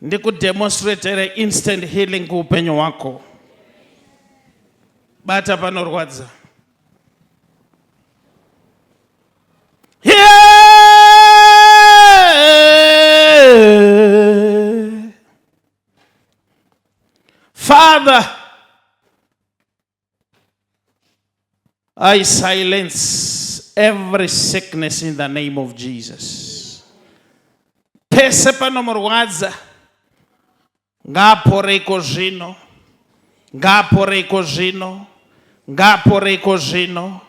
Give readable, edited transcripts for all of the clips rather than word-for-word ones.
ndikudemonstrate instant healing kuupenyu wako. Bata panorwadza. Father, I silence every sickness in the name of Jesus. Pese panomorwadza ngaporeko zvino, ngaporeko zvino, ngaporeko zvino,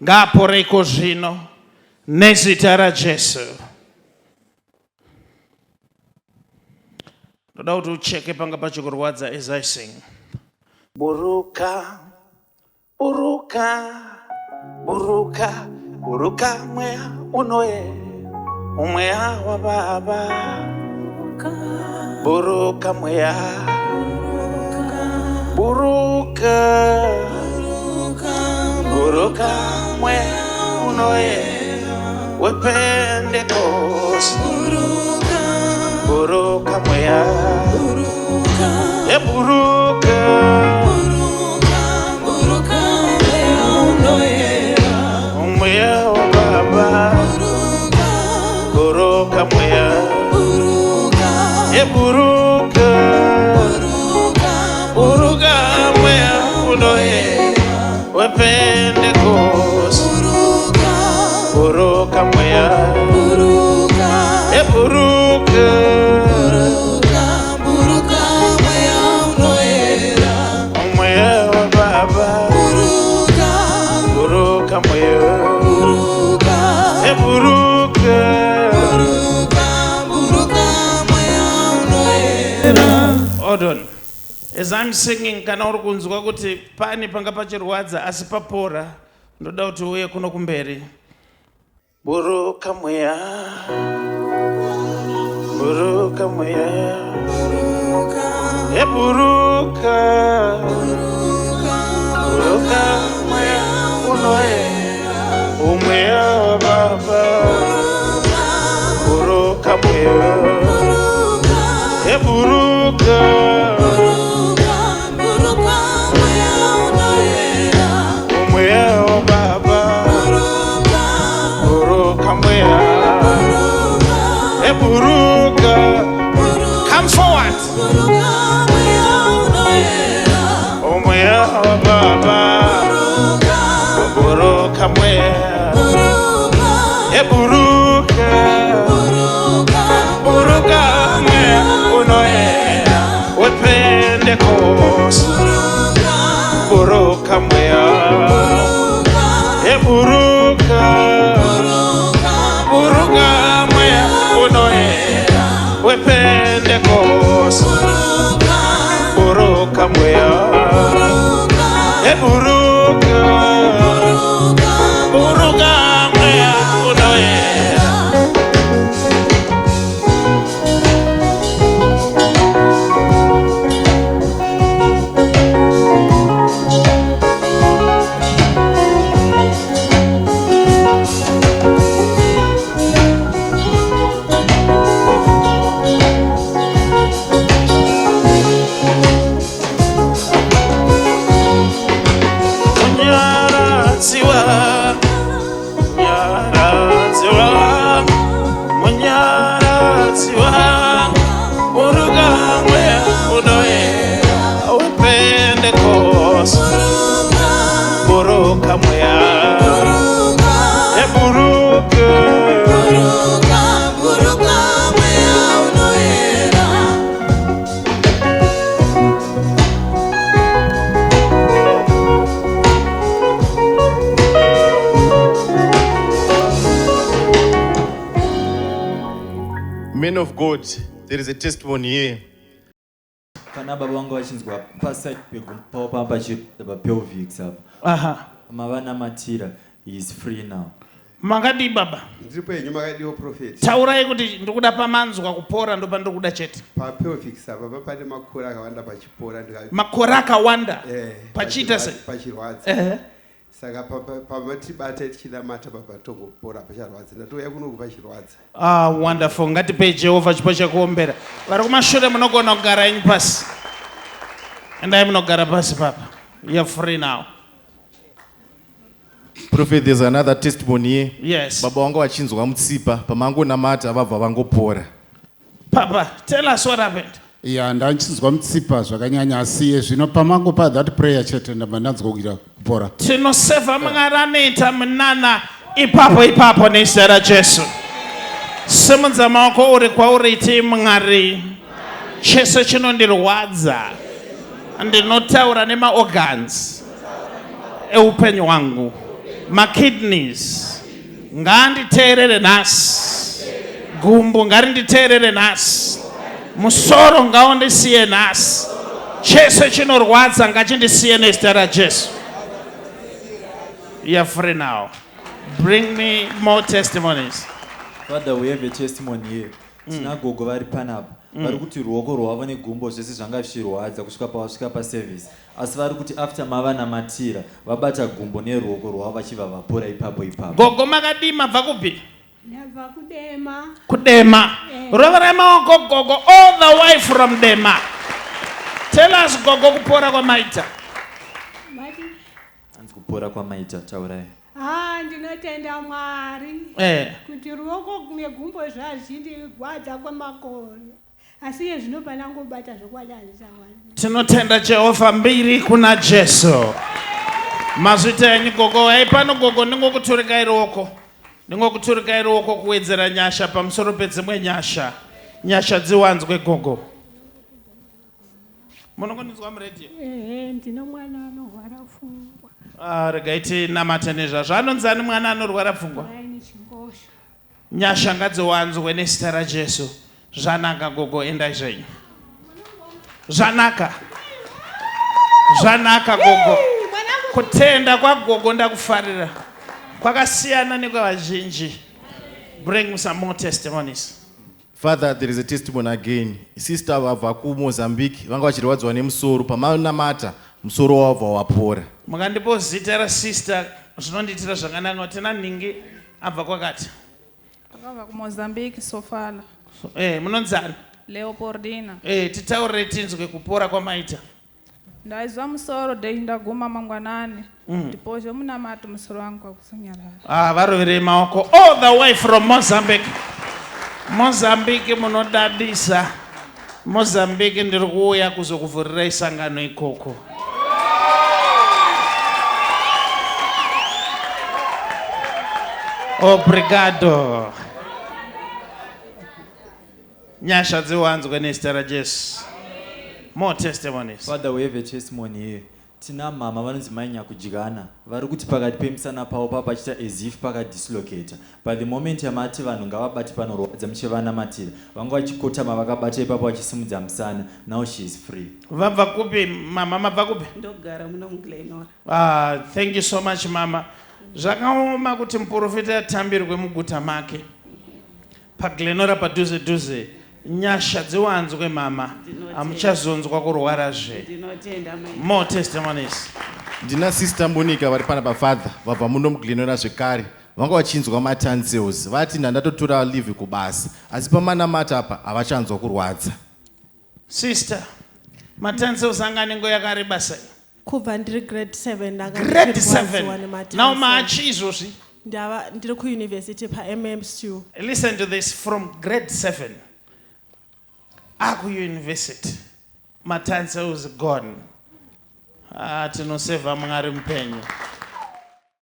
ngaporeko zvino, nezita raJesu. Ndoda kuti ucheke panga pachikurwadza as I sing. Buruka, buruka, buruka, buruka mweya unoye, umweya wa Baba. Buruka mweya, buruka, buruka mweya unoye, we Pentecost. Buruka mweya, buruka, buruka mweya unoye, umweya wa Baba. Buruka mweya, buruka, buruka mweya unoye, we Pentecost. Buruka mweya, buruka, buruka mweya unoye, umweya wa Baba. Buruka mweya, buruka, hold on. As I'm singing, kana uri kunzwa kuti pani panga pachirwadza asi papora, ndoda kuti uye kuno kumberi. Buruka mweya, buruka mweya, buruka, buruka mweya unoye, umweya wa Baba. Buruka mweya, buruka, buruka mweya unoye, umweya wa Baba. Buruka mweya, buruka, come forward. Umweya wa Baba. Buruka mweya, buruka, buruka mweya unoye, we Pentecost. Buruka mweya, buruka, buruka mweya unoye, we Pentecost. Buruka mweya, buruka, buruka mweya unoye. Buruka mweya, buruka, buruka mweya unoye. Men of God, there is a testimony here. Kana baba wangu wachinzwa pasa pegumpopa pachitaba pelvic up. Mavana matira, he is free now. Mangadi baba. Ndipo yenyuma kadi o prophet. Taurai kuti ndikuda pamanzwa kupora ndo pandikuda chete. Pa pelvic sapa papade makora akawanda pachipora ndika. Makora akawanda. Pachita se. Pachirwadza. saka pamatibata tichinamata papatongopora pacharwadza ndatouya kunoku pachirwadza. Wonderful. Ngatipe Jehovah chipo chekuombera. Vari kumashure munogona kugara inyu pasi. Endai munogara pasi papa. You're free now. Prophet, there's another testimony here. Yes. Baba wangu wachinzwa mutsipa pamangonamata vabva vangopora. Papa, tell us what happened. Ya ndachinzwa mutsipa zvakanyanya asi zvino pamangopa that prayer chete ndabva ndanzwa kuita kupora. Tinoseva mungaraneta munana ipapo nezita raJesu. Simudza maoko uri kwauri iti Mwari. Cheso chinondirwadza. Ndinotaura nemaorgans eupenyu hwangu. Makidneys. Nganditeerere nhasi. Gumbo ngarinditeerere nhasi. Musoro ngaundisiye nhasi. Cheso chinorwadza ngachindisiye nezita raJesu. You are free now. Bring me more testimonies. Father, we have a testimony here. Tinagogo vari panapa. Vari kuti ruoko rwavo negumbo zvese zvanga zvichirwadza kusvika pavasvika paservice. Asi vari kuti after mavanamatira vabata gumbo neruoko rwavo vachibva vapora ipapo. Gogo makadii mabva kupi? Ndabva kudema. Kudema. Rova remaoko gogo all the way from Dema. Tell us gogo kupora kwamaita. Mati? Anzi kupora kwamaita, taurai. Ndinotenda Mwari. Kuti ruoko negumbo zvazvindirwadza kwemakore. Asi iye zvino panangobata zvokwadani shamwari. Tinotenda Jehovah mbiri kuna Jesu. Mazvita enyu gogo pano gogo ndingokuturika ruoko. Ndingokuturika ruoko kuwedzera nyasha pamusoro pedzimwe nyasha. Nyasha dziwanzwe gogo. Munongonzwa muredio? Ndino mwana anorwara pfungwa. Regaiti namata nezvazvo. Anonzani mwana anorwara pfungwa? Nyasha ngadziwanzwe nezita raJesu. Zvanaka gogo, endai zvenyu. Zvanaka. Zvanaka gogo. Kutenda kwagogo ndakufarira. Kwakasiyana nekwavazhinji. Bring me some more testimonies. Father, there is a testimony again. Sister vabva kuMozambique vanga vachirwadzwa nemusoro pamanamata musoro wavo wapora. Mukandipo zita rasister zvinonditira zvakanaka tina ningi abva kwakati. Akabva kuMozambique Sofala. Munonzani? Leopoldina. Titaurire tinzwe kupora kwamaita. Ndaizwa musoro dei ndaguma mangwanani. Ndipozve munamata musoro wangu kwakusunyarara. Varovere maoko all the way from Mozambique. Mozambique munodadisa. Mozambique ndiri kuuya kuzokuvhurira isangano ikoko. Obrigado. Nyasha dziwanzwe nezita raJesu. More testimonies. Father, we have a testimony here. Tina mama vanonzi mainyakudyana vari kuti pakati pemisana pavo papachita as if pakadislocata. But the moment yamati vanhu ngavabati panorwadza muchivanamatira vanga vachikotama vakabata ipapo vachisimudza musana. Now she is free. Vabva kupi mama? Mabva kupi? Ndogara muno muGlenora. Thank you so much mama. Zvakaoma kuti muprofita atambirwe muguta make. PaGlenora padhuze dhuze. Nyasha dziwanzwe mama. Amuchazonzwa kurwarazve. More testimonies. Ndina sister Monica vari pana pafather vabva muno muGlenora zvekare vanga vachinzwa matonsils vati ndatotora leave kubasa asi pamanamata apa havachanzwa kurwadza. Sister, matonsils anga nengo yakareba sei? Kubva ndiri grade 7 Grade 7. Now maachi izvozvi? Ndiri kuuniversity paMMSU. Listen to this, from grade 7. University. Matonsils gone. Tinoseva Mwari mpenyu.